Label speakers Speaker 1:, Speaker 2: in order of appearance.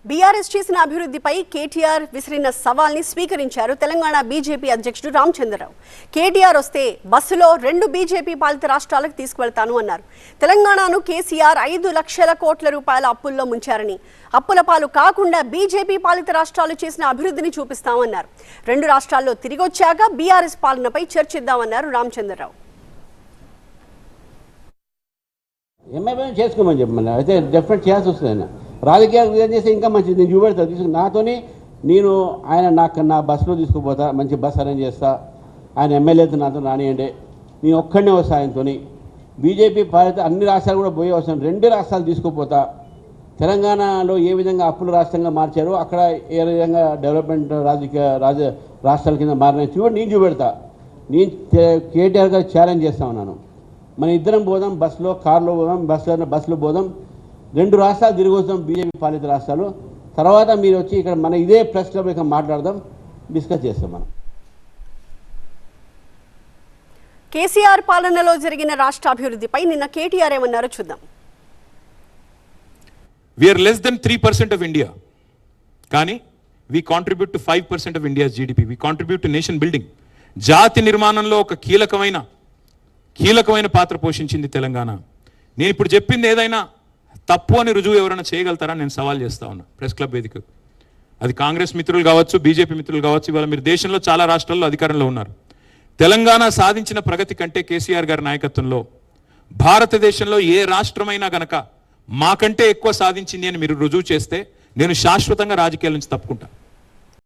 Speaker 1: BRS చేసిన అభివృద్ధిపై కేటీఆర్ విసిరిన సవాల్ని స్వీకరించారు తెలంగాణ బీజేపీ అధ్యక్షుడు రామచంద్రరావు. కేటీఆర్ వస్తే బస్సులో 2 బీజేపీ పాలిత రాష్ట్రాలకు తీసుకువెళ్తాను అన్నారు. తెలంగాణను కేసీఆర్ 5 లక్షల కోట్ల రూపాయల అప్పుల్లో ముంచారని, అప్పుల పాలు కాకుండా బీజేపీ పాలిత రాష్ట్రాలు చేసిన అభివృద్ధిని చూపిస్తామన్నారు. 2 రాష్ట్రాల్లో తిరిగొచ్చాక బీఆర్ఎస్ పాలనపై చర్చిద్దామన్నారు రామచంద్రరావు.
Speaker 2: ఎంఐఎం చేసుకోమని చెప్పమని అయితే డెఫినెట్ చేయాల్సి వస్తుంది. ఆయన రాజకీయాలు రిజైన్ చేస్తే ఇంకా మంచిది. నేను చూపెడతాను తీసుకుని నాతోని ఆయన నా బస్సులో తీసుకుపోతా, మంచి బస్ అరేంజ్ చేస్తా. ఆయన ఎమ్మెల్యేతో నాతో రానియండి, నేను ఒక్కడనే వస్తా. ఆయనతో బీజేపీ పాలిత అన్ని రాష్ట్రాలు కూడా పోయే వస్తాను. 2 రాష్ట్రాలు తీసుకుపోతా. తెలంగాణలో ఏ విధంగా అప్పుల రాష్ట్రంగా మార్చారో అక్కడ ఏ విధంగా డెవలప్మెంట్ రాష్ట్రాల కింద మారిన నేను చూపెడతా. నేను కేటీఆర్ గారు ఛాలెంజ్ చేస్తా ఉన్నాను. మన ఇద్దరం పోదాం, బస్సులో కార్లో పోదాం, బస్సులో పోదాం, 2 రాష్ట్రాలు తిరిగి వస్తాం, బీజేపీ పాలిత రాష్ట్రాలు. తర్వాత మీరు వచ్చి ఇక్కడ మన ఇదే ప్రెస్ క్లబ్ ఇక్కడ మాట్లాడదాం, డిస్కస్ చేస్తాం. మనం
Speaker 1: కేసీఆర్ పాలనలో జరిగిన రాష్ట్ర అభివృద్ధిపై నిన్న కేటీఆర్ ఏమన్నారో చూద్దాం.
Speaker 3: We are less than 3% of India. కానీ we contribute to 5% of India's GDP. We contribute to nation building. జాతి నిర్మాణంలో ఒక కీలకమైన పాత్ర పోషించింది తెలంగాణ. నేను ఇప్పుడు చెప్పింది ఏదైనా తప్పు అని రుజువు ఎవరైనా చేయగలుగుతారా నేను సవాల్ చేస్తా ఉన్నా ప్రెస్ క్లబ్ వేదిక. అది కాంగ్రెస్ మిత్రులు కావచ్చు, బీజేపీ మిత్రులు కావచ్చు. ఇవాళ మీరు దేశంలో చాలా రాష్ట్రాల్లో అధికారంలో ఉన్నారు. తెలంగాణ సాధించిన ప్రగతి కంటే కేసీఆర్ గారి నాయకత్వంలో భారతదేశంలో ఏ రాష్ట్రమైనా గనక మాకంటే ఎక్కువ సాధించింది అని మీరు రుజువు చేస్తే నేను శాశ్వతంగా రాజకీయాల నుంచి తప్పుకుంటా.